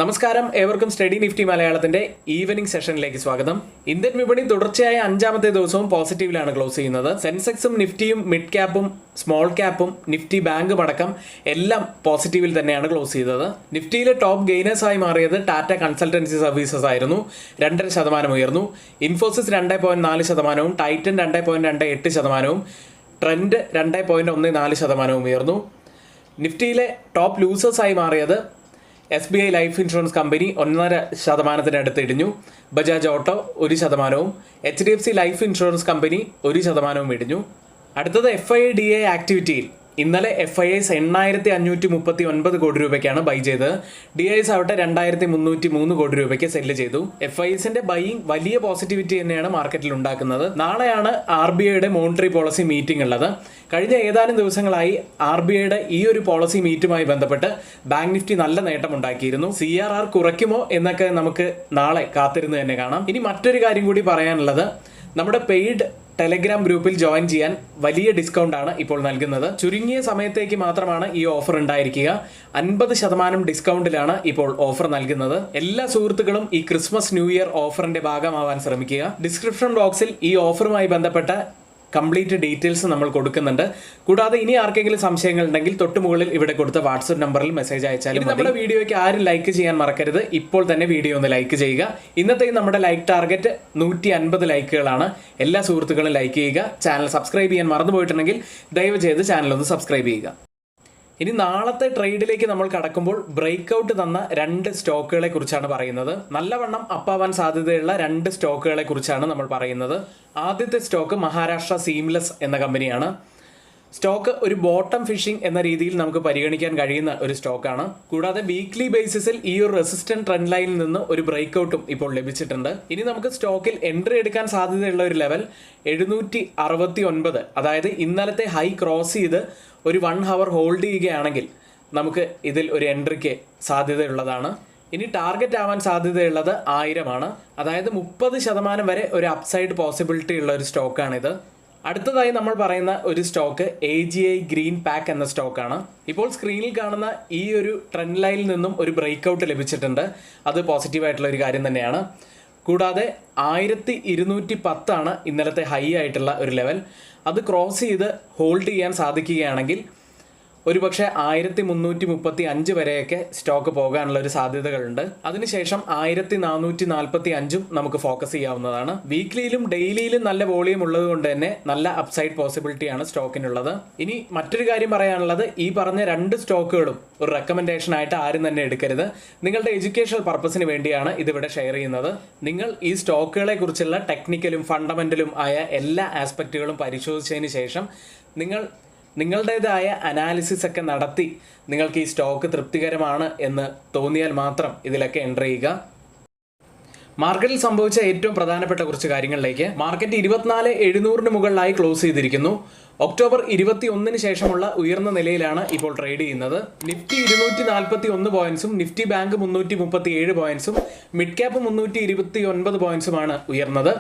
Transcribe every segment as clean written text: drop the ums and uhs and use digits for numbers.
നമസ്കാരം, ഏവർക്കും study Nifty മലയാളത്തിന്റെ ഈവനിംഗ് സെഷനിലേക്ക് സ്വാഗതം. ഇന്ത്യൻ വിപണി തുടർച്ചയായ 5ാമത്തെ ദിവസവും പോസിറ്റീവിലാണ് ക്ലോസ് ചെയ്യുന്നത്. സെൻസെക്സും നിഫ്റ്റിയും മിഡ് ക്യാപ്പും സ്മോൾ ക്യാപ്പും നിഫ്റ്റി ബാങ്കും അടക്കം എല്ലാം പോസിറ്റീവിൽ തന്നെയാണ് ക്ലോസ് ചെയ്തത്. നിഫ്റ്റിയിലെ ടോപ്പ് ഗെയിനേഴ്സായി മാറിയത് ടാറ്റ കൺസൾട്ടൻസി സർവീസസ് ആയിരുന്നു. 2.5% ഉയർന്നു. ഇൻഫോസിസ് 2.4%, ടൈറ്റൻ 2.28%, ട്രെൻഡ് 2.14% ഉയർന്നു. നിഫ്റ്റിയിലെ ടോപ്പ് ലൂസേഴ്സായി മാറിയത് SBI ലൈഫ് ഇൻഷുറൻസ് കമ്പനി 1.5% ഇടിഞ്ഞു. Bajaj auto 1%, HDFC life insurance company 1% ഇടിഞ്ഞു. അടുത്തത് FIDA ആക്ടിവിറ്റിയിൽ ഇന്നലെ FIIs 8,539 കോടി രൂപയ്ക്കാണ് ബൈ ചെയ്തത്. DIs ആവട്ടെ 2,303 കോടി രൂപയ്ക്ക് സെല്ല് ചെയ്തു. FIIസിന്റെ ബൈയിങ് വലിയ പോസിറ്റിവിറ്റി തന്നെയാണ് മാർക്കറ്റിൽ ഉണ്ടാക്കുന്നത്. നാളെയാണ് RBIയുടെ മോണിറ്ററി പോളിസി മീറ്റിംഗ് ഉള്ളത്. കഴിഞ്ഞ ഏതാനും ദിവസങ്ങളായി RBIയുടെ ഈ ഒരു പോളിസി മീറ്റുമായി ബന്ധപ്പെട്ട് ബാങ്ക് നിഫ്റ്റി നല്ല നേട്ടമുണ്ടാക്കിയിരുന്നു. CRR കുറയ്ക്കുമോ എന്നൊക്കെ നമുക്ക് നാളെ കാത്തിരുന്ന് തന്നെ കാണാം. ഇനി മറ്റൊരു കാര്യം കൂടി പറയാനുള്ളത്, നമ്മുടെ പെയ്ഡ് ടെലഗ്രാം ഗ്രൂപ്പിൽ ജോയിൻ ചെയ്യാൻ വലിയ ഡിസ്കൗണ്ട് ആണ് ഇപ്പോൾ നൽകുന്നത്. ചുരുങ്ങിയ സമയത്തേക്ക് മാത്രമാണ് ഈ ഓഫർ ഉണ്ടായിരിക്കുക. 50% ഡിസ്കൗണ്ടിലാണ് ഇപ്പോൾ ഓഫർ നൽകുന്നത്. എല്ലാ സുഹൃത്തുക്കളും ഈ ക്രിസ്മസ് ന്യൂ ഇയർ ഓഫറിന്റെ ഭാഗമാവാൻ ശ്രമിക്കുക. ഡിസ്ക്രിപ്ഷൻ ബോക്സിൽ ഈ ഓഫറുമായി ബന്ധപ്പെട്ട കംപ്ലീറ്റ് ഡീറ്റെയിൽസ് നമ്മൾ കൊടുക്കുന്നുണ്ട്. കൂടാതെ ഇനി ആർക്കെങ്കിലും സംശയങ്ങൾ ഉണ്ടെങ്കിൽ തൊട്ട് മുകളിൽ ഇവിടെ കൊടുത്ത വാട്സ്ആപ്പ് നമ്പറിൽ മെസ്സേജ് അയച്ചാലും നമ്മുടെ വീഡിയോയ്ക്ക് ആരും ലൈക്ക് ചെയ്യാൻ മറക്കരുത്. ഇപ്പോൾ തന്നെ വീഡിയോ ഒന്ന് ലൈക്ക് ചെയ്യുക. ഇന്നത്തെ നമ്മുടെ ലൈക്ക് ടാർഗറ്റ് 150 ലൈക്കുകളാണ്. എല്ലാ സുഹൃത്തുക്കളും ലൈക്ക് ചെയ്യുക. ചാനൽ സബ്സ്ക്രൈബ് ചെയ്യാൻ മറന്നുപോയിട്ടുണ്ടെങ്കിൽ ദയവ് ചെയ്ത് ചാനൽ ഒന്ന് സബ്സ്ക്രൈബ് ചെയ്യുക. ഇനി നാളത്തെ ട്രേഡിലേക്ക് നമ്മൾ കടക്കുമ്പോൾ ബ്രേക്ക് ഔട്ട് തന്ന 2 സ്റ്റോക്കുകളെ കുറിച്ചാണ് പറയുന്നത്. നല്ലവണ്ണം അപ്പാവാൻ സാധ്യതയുള്ള 2 സ്റ്റോക്കുകളെ കുറിച്ചാണ് നമ്മൾ പറയുന്നത്. ആദ്യത്തെ സ്റ്റോക്ക് മഹാരാഷ്ട്ര സീംലെസ് എന്ന കമ്പനിയാണ്. സ്റ്റോക്ക് ഒരു ബോട്ടം ഫിഷിംഗ് എന്ന രീതിയിൽ നമുക്ക് പരിഗണിക്കാൻ കഴിയുന്ന ഒരു സ്റ്റോക്കാണ്. കൂടാതെ വീക്ക്ലി ബേസിസിൽ ഈ ഒരു റെസിസ്റ്റന്റ് ട്രെൻഡ് ലൈനിൽ നിന്ന് ഒരു ബ്രേക്ക് ഔട്ടും ഇപ്പോൾ ലഭിച്ചിട്ടുണ്ട്. ഇനി നമുക്ക് സ്റ്റോക്കിൽ എൻട്രി എടുക്കാൻ സാധ്യതയുള്ള ഒരു ലെവൽ 769, അതായത് ഇന്നലത്തെ ഹൈ ക്രോസ് ചെയ്ത് ഒരു 1 ഹവർ ഹോൾഡ് ചെയ്യുകയാണെങ്കിൽ നമുക്ക് ഇതിൽ ഒരു എൻട്രിക്ക് സാധ്യതയുള്ളതാണ്. ഇനി ടാർഗറ്റ് ആവാൻ സാധ്യതയുള്ളത് 1000 ആണ്. അതായത് 30% വരെ ഒരു അപ്സൈഡ് പോസിബിലിറ്റി ഉള്ള ഒരു സ്റ്റോക്കാണിത്. അടുത്തതായി നമ്മൾ പറയുന്ന ഒരു സ്റ്റോക്ക് AGI ഗ്രീൻ പാക്ക് എന്ന സ്റ്റോക്കാണ്. ഇപ്പോൾ സ്ക്രീനിൽ കാണുന്ന ഈ ഒരു ട്രെൻഡ് ലൈനിൽ നിന്നും ഒരു ബ്രേക്ക് ഔട്ട് ലഭിച്ചിട്ടുണ്ട്. അത് പോസിറ്റീവായിട്ടുള്ള ഒരു കാര്യം തന്നെയാണ്. കൂടാതെ 1210 ആണ് ഇന്നലത്തെ ഹൈ ആയിട്ടുള്ള ഒരു ലെവൽ. അത് ക്രോസ് ചെയ്ത് ഹോൾഡ് ചെയ്യാൻ സാധിക്കുകയാണെങ്കിൽ ഒരുപക്ഷെ 1335 വരെയൊക്കെ സ്റ്റോക്ക് പോകാനുള്ള ഒരു സാധ്യതകളുണ്ട്. അതിനുശേഷം 1445 നമുക്ക് ഫോക്കസ് ചെയ്യാവുന്നതാണ്. വീക്ക്ലിയിലും ഡെയിലിയിലും നല്ല വോളിയം ഉള്ളത് കൊണ്ട് തന്നെ നല്ല അപ്സൈഡ് പോസിബിലിറ്റിയാണ് സ്റ്റോക്കിനുള്ളത്. ഇനി മറ്റൊരു കാര്യം പറയാനുള്ളത്, ഈ പറഞ്ഞ 2 സ്റ്റോക്കുകളും ഒരു റെക്കമെൻഡേഷൻ ആയിട്ട് ആരും തന്നെ എടുക്കരുത്. നിങ്ങളുടെ എഡ്യൂക്കേഷണൽ പർപ്പസിന് വേണ്ടിയാണ് ഇതിവിടെ ഷെയർ ചെയ്യുന്നത്. നിങ്ങൾ ഈ സ്റ്റോക്കുകളെ കുറിച്ചുള്ള ടെക്നിക്കലും ഫണ്ടമെന്റലും ആയ എല്ലാ ആസ്പെക്റ്റുകളും പരിശോധിച്ചതിന് ശേഷം നിങ്ങളുടേതായ അനാലിസിസ് ഒക്കെ നടത്തി നിങ്ങൾക്ക് ഈ സ്റ്റോക്ക് തൃപ്തികരമാണ് എന്ന് തോന്നിയാൽ മാത്രം ഇതിലൊക്കെ എൻ്റർ ചെയ്യുക. മാർക്കറ്റിൽ സംഭവിച്ച ഏറ്റവും പ്രധാനപ്പെട്ട കുറച്ച് കാര്യങ്ങളിലേക്ക്. മാർക്കറ്റ് 24,700 മുകളിലായി ക്ലോസ് ചെയ്തിരിക്കുന്നു. ഒക്ടോബർ 21 ശേഷമുള്ള ഉയർന്ന നിലയിലാണ് ഇപ്പോൾ ട്രേഡ് ചെയ്യുന്നത്. നിഫ്റ്റി 241 പോയിന്റ്സും നിഫ്റ്റി ബാങ്ക് 337 പോയിന്റ്സും മിഡ് ക്യാപ്പ് 329 പോയിന്റ്സുമാണ് ഉയർന്നത്.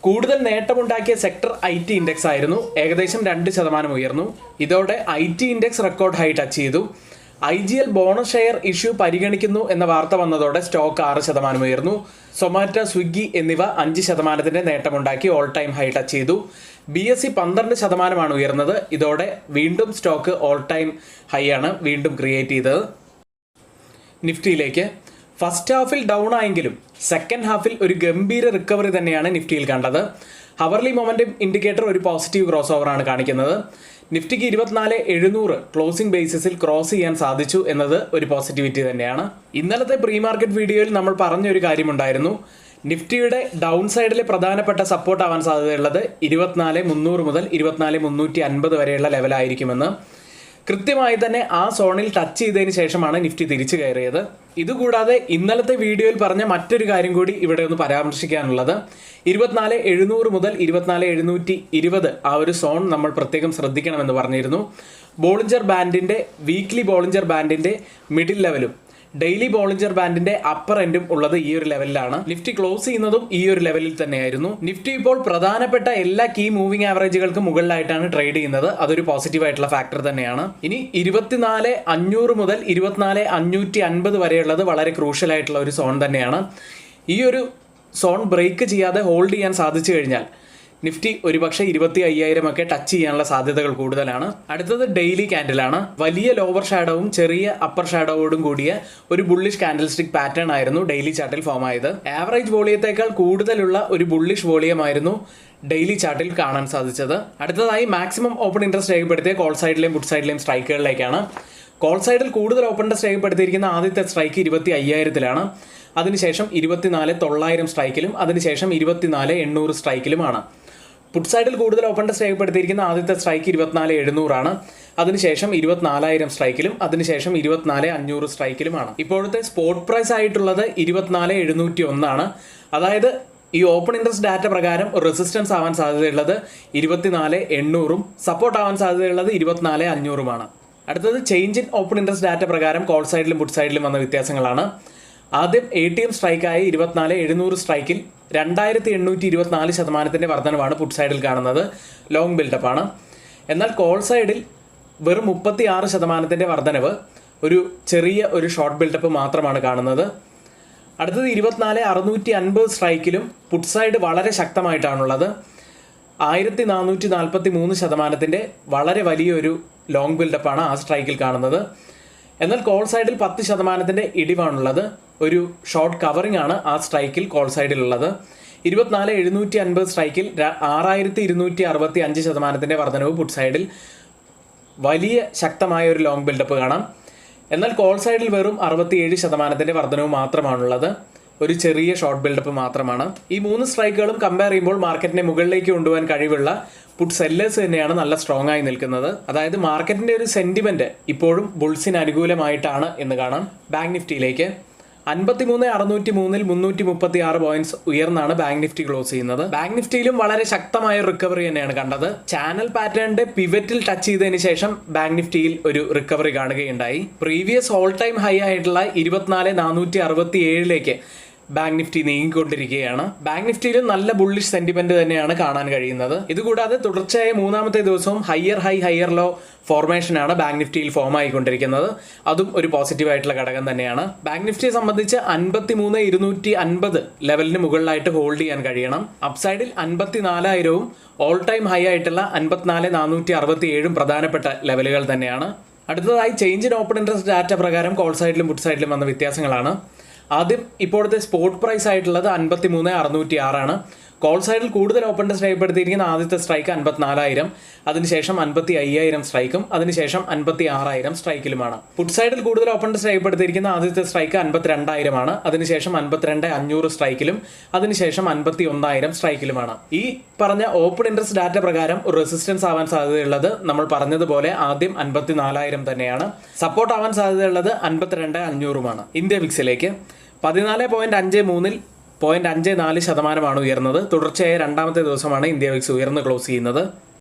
കൂടുതൽ നേട്ടമുണ്ടാക്കിയ സെക്ടർ IT ഇൻഡെക്സ് ആയിരുന്നു. ഏകദേശം 2% ഉയർന്നു. ഇതോടെ IT index record high touch ചെയ്തു. IGL ബോണസ് ഷെയർ ഇഷ്യൂ പരിഗണിക്കുന്നു എന്ന വാർത്ത വന്നതോടെ സ്റ്റോക്ക് 6% ഉയർന്നു. സൊമാറ്റോ, സ്വിഗ്ഗി എന്നിവ 5% നേട്ടമുണ്ടാക്കി ഓൾ ടൈം ഹൈ ടച്ച് ചെയ്തു. BSE 12% ഉയർന്നത്. ഇതോടെ വീണ്ടും സ്റ്റോക്ക് ഓൾ ടൈം ഹൈ ആണ് വീണ്ടും ക്രിയേറ്റ് ചെയ്തത്. നിഫ്റ്റിയിലേക്ക് ഫസ്റ്റ് ഹാഫിൽ ഡൗൺ ആയെങ്കിലും സെക്കൻഡ് ഹാഫിൽ ഒരു ഗംഭീര റിക്കവറി തന്നെയാണ് നിഫ്റ്റിയിൽ കണ്ടത്. ഹവർലി മൊമെന്റം ഇൻഡിക്കേറ്റർ ഒരു പോസിറ്റീവ് ക്രോസ് ഓവറാണ് കാണിക്കുന്നത്. നിഫ്റ്റിക്ക് 24,700 ക്ലോസിംഗ് ബേസിസിൽ ക്രോസ് ചെയ്യാൻ സാധിച്ചു എന്നത് ഒരു പോസിറ്റിവിറ്റി തന്നെയാണ്. ഇന്നലത്തെ പ്രീ മാർക്കറ്റ് വീഡിയോയിൽ നമ്മൾ പറഞ്ഞൊരു കാര്യമുണ്ടായിരുന്നു. നിഫ്റ്റിയുടെ ഡൗൺ സൈഡിലെ പ്രധാനപ്പെട്ട സപ്പോർട്ട് ആവാൻ സാധ്യതയുള്ളത് 24,300 മുതൽ 24,350 വരെയുള്ള ലെവലായിരിക്കുമെന്ന്. കൃത്യമായി തന്നെ ആ സോണിൽ ടച്ച് ചെയ്തതിന് ശേഷമാണ് നിഫ്റ്റി തിരിച്ചു കയറിയത്. ഇതുകൂടാതെ ഇന്നലത്തെ വീഡിയോയിൽ പറഞ്ഞ മറ്റൊരു കാര്യം കൂടി ഇവിടെ ഒന്ന് പരാമർശിക്കാനുള്ളത്, 24,700 മുതൽ 24,720 ആ ഒരു സോൺ നമ്മൾ പ്രത്യേകം ശ്രദ്ധിക്കണമെന്ന് പറഞ്ഞിരുന്നു. ബോളിഞ്ചർ ബാൻഡിൻ്റെ വീക്ക്ലി ബോളിഞ്ചർ ബാൻഡിൻ്റെ മിഡിൽ ലെവലും ഡെയിലി ബോളിഞ്ചർ ബാൻഡിന്റെ അപ്പർ എൻഡും ഉള്ളത് ഈ ഒരു ലെവലിലാണ്. നിഫ്റ്റി ക്ലോസ് ചെയ്യുന്നതും ഈ ഒരു ലെവലിൽ തന്നെയായിരുന്നു. നിഫ്റ്റി ഇപ്പോൾ പ്രധാനപ്പെട്ട എല്ലാ കീ മൂവിംഗ് ആവറേജുകൾക്ക് മുകളിലായിട്ടാണ് ട്രേഡ് ചെയ്യുന്നത്. അതൊരു പോസിറ്റീവ് ആയിട്ടുള്ള ഫാക്ടർ തന്നെയാണ്. ഇനി 24,500 മുതൽ 24,550 വരെയുള്ളത് വളരെ ക്രൂഷ്യൽ ആയിട്ടുള്ള ഒരു സോൺ തന്നെയാണ്. ഈ ഒരു സോൺ ബ്രേക്ക് ചെയ്യാതെ ഹോൾഡ് ചെയ്യാൻ സാധിച്ചു കഴിഞ്ഞാൽ നിഫ്റ്റി ഒരുപക്ഷെ 25,000 ഒക്കെ ടച്ച് ചെയ്യാനുള്ള സാധ്യതകൾ കൂടുതലാണ്. അടുത്തത് ഡെയിലി ക്യാൻഡിലാണ്. വലിയ ലോവർ ഷാഡോവും ചെറിയ അപ്പർ ഷാഡോയോടും കൂടിയ ഒരു ബുള്ളിഷ് കാൻഡിൽ സ്റ്റിക് പാറ്റേൺ ആയിരുന്നു ഡെയിലി ചാർട്ടിൽ ഫോം ആയത്. ആവറേജ് വോളിയത്തേക്കാൾ കൂടുതലുള്ള ഒരു ബുള്ളിഷ് വോളിയമായിരുന്നു ഡെയിലി ചാർട്ടിൽ കാണാൻ സാധിച്ചത്. അടുത്തതായി മാക്സിമം ഓപ്പൺ ഇൻട്രസ്റ്റ് രേഖപ്പെടുത്തിയ കോൾ സൈഡിലെയും പുട്ട് സൈഡിലെയും സ്ട്രൈക്കുകളിലേക്കാണ്. കോൾ സൈഡിൽ കൂടുതൽ ഓപ്പൺ ഇൻട്രസ്റ്റ് രേഖപ്പെടുത്തിയിരിക്കുന്ന ആദ്യത്തെ സ്ട്രൈക്ക് 25,000-ലാണ്. അതിനുശേഷം 24,900 സ്ട്രൈക്കിലും അതിനുശേഷം 24,800 സ്ട്രൈക്കിലുമാണ്. പുട്ട് സൈഡിൽ കൂടുതൽ ഓപ്പൺ ടെസ്റ്റ് രേഖപ്പെടുത്തിയിരിക്കുന്ന ആദ്യത്തെ സ്ട്രൈക്ക് 24,700-ആണ്. അതിനുശേഷം 24,000 സ്ട്രൈക്കിലും അതിനുശേഷം 24,500 സ്ട്രൈക്കിലുമാണ്. ഇപ്പോഴത്തെ സ്പോട്ട് പ്രൈസ് ആയിട്ടുള്ളത് 24,701-ആണ്. അതായത് ഈ ഓപ്പൺ ഇൻട്രസ്റ്റ് ഡാറ്റ പ്രകാരം റെസിസ്റ്റൻസ് ആവാൻ സാധ്യതയുള്ളത് 24,800-ഉം സപ്പോർട്ട് ആവാൻ സാധ്യതയുള്ളത് 24,500-ഉമാണ്. അടുത്തത് change in open interest data പ്രകാരം കോൾ സൈഡിലും പുട്ട് സൈഡിലും വന്ന വ്യത്യാസങ്ങളാണ്. ആദ്യം ATM സ്ട്രൈക്കായി 24,700 സ്ട്രൈക്കിൽ 2,824% വർധനവാണ് പുട്ട് സൈഡിൽ കാണുന്നത്. ലോങ് ബിൽഡപ്പാണ്. എന്നാൽ കോൾ സൈഡിൽ വെറും 36% വർധനവ്, ഒരു ചെറിയ ഒരു ഷോർട്ട് ബിൽഡപ്പ് മാത്രമാണ് കാണുന്നത്. അടുത്തത് 24,650 സ്ട്രൈക്കിലും പുട്ട് സൈഡ് വളരെ ശക്തമായിട്ടാണുള്ളത്. 1,443% വളരെ വലിയൊരു ലോങ് ബിൽഡപ്പാണ് ആ സ്ട്രൈക്കിൽ കാണുന്നത്. എന്നാൽ കോൾ സൈഡിൽ 10% ഇടിവാണുള്ളത്. ഒരു ഷോർട്ട് കവറിംഗ് ആണ് ആ സ്ട്രൈക്കിൽ കോൾ സൈഡിലുള്ളത്. 24,750 സ്ട്രൈക്കിൽ 6,265% വർധനവ് പുട്ട് സൈഡിൽ. വലിയ ശക്തമായ ഒരു ലോങ് ബിൽഡപ്പ് കാണാം. എന്നാൽ കോൾ സൈഡിൽ വെറും 67% വർധനവ് മാത്രമാണുള്ളത്. ഒരു ചെറിയ ഷോർട്ട് ബിൽഡപ്പ് മാത്രമാണ്. ഈ 3 സ്ട്രൈക്കുകളും കമ്പയർ ചെയ്യുമ്പോൾ മാർക്കറ്റിനെ മുകളിലേക്ക് കൊണ്ടുപോകാൻ കഴിവുള്ള പുട്ട് സെല്ലേഴ്സ് തന്നെയാണ് നല്ല സ്ട്രോങ് ആയി നിൽക്കുന്നത്. അതായത് മാർക്കറ്റിന്റെ ഒരു സെന്റിമെന്റ് ഇപ്പോഴും ബുൾസിന് അനുകൂലമായിട്ടാണ് എന്ന് കാണാം. ബാങ്ക് നിഫ്റ്റിയിലേക്ക് 53,603-ൽ 336 പോയിന്റ്സ് ഉയർന്നാണ് ബാങ്ക് നിഫ്റ്റി ക്ലോസ് ചെയ്യുന്നത്. ബാങ്ക് നിഫ്റ്റിയിലും വളരെ ശക്തമായ റിക്കവറി തന്നെയാണ് കണ്ടത്. ചാനൽ പാറ്റേണിന്റെ പിവറ്റിൽ ടച്ച് ചെയ്തതിന് ശേഷം ബാങ്ക് നിഫ്റ്റിയിൽ ഒരു റിക്കവറി കാണുകയുണ്ടായി. പ്രീവിയസ് ഓൾ ടൈം ഹൈ ആയിട്ടുള്ള 24,467-ലേക്ക് ബാങ്ക് നിഫ്റ്റി നീങ്ങിക്കൊണ്ടിരിക്കുകയാണ്. ബാങ്ക് നിഫ്റ്റിയിലും നല്ല ബുള്ളിഷ് സെന്റിമെന്റ് തന്നെയാണ് കാണാൻ കഴിയുന്നത്. ഇതുകൂടാതെ തുടർച്ചയായ 3ാമത്തെ ദിവസവും ഹയർ ഹൈ ഹയർ ലോ ഫോർമേഷനാണ് ബാങ്ക് നിഫ്റ്റിയിൽ ഫോം ആയിക്കൊണ്ടിരിക്കുന്നത്. അതും ഒരു പോസിറ്റീവ് ആയിട്ടുള്ള ഘടകം തന്നെയാണ്. ബാങ്ക് നിഫ്റ്റിയെ സംബന്ധിച്ച് 53,250 ലെവലിന് മുകളിലായിട്ട് ഹോൾഡ് ചെയ്യാൻ കഴിയണം. അപ്സൈഡിൽ 54,000-ഉം ഓൾ ടൈം ഹൈ ആയിട്ടുള്ള 54,467-ഉം പ്രധാനപ്പെട്ട ലെവലുകൾ തന്നെയാണ്. അടുത്തതായി change in open interest data പ്രകാരം കോൾ സൈഡിലും പുട്ട് സൈഡിലും വന്ന വ്യത്യാസങ്ങളാണ്. ആദ്യം ഇപ്പോഴത്തെ സ്പോട്ട് പ്രൈസ് ആയിട്ടുള്ളത് 53,606-ആണ്. കോൾ സൈഡിൽ കൂടുതൽ ഓപ്പൺ ടെസ്റ്റ് രേഖപ്പെടുത്തിയിരിക്കുന്ന ആദ്യത്തെ സ്ട്രൈക്ക് 54,000, അതിനുശേഷം 55,000 സ്ട്രൈക്കും അതിനുശേഷം 56,000 സ്ട്രൈക്കിലുമാണ്. പുട്ട് സൈഡിൽ കൂടുതൽ ഓപ്പൺ ടെസ്റ്റ് രേഖപ്പെടുത്തിയിരിക്കുന്ന ആദ്യത്തെ സ്ട്രൈക്ക് 52,000-ആണ്. അതിനുശേഷം 52,500 സ്ട്രൈക്കിലും അതിനുശേഷം 51,000 സ്ട്രൈക്കിലുമാണ്. ഈ പറഞ്ഞ ഓപ്പൺ ഇൻട്രസ്റ്റ് ഡാറ്റ പ്രകാരം റെസിസ്റ്റൻസ് ആവാൻ സാധ്യതയുള്ളത് നമ്മൾ പറഞ്ഞതുപോലെ ആദ്യം 54,000 തന്നെയാണ്. സപ്പോർട്ട് ആവാൻ സാധ്യതയുള്ളത് 52,500-ഉമാണ്. ഇന്ത്യ വിക്സിലേക്ക് 14.53-ൽ 0.54% ഉയർന്നത്. തുടർച്ചയായ 2ാമത്തെ ദിവസമാണ് ഇന്ത്യ വിക്സ് ഉയർന്ന് ക്ലോസ് ചെയ്യുന്നത്.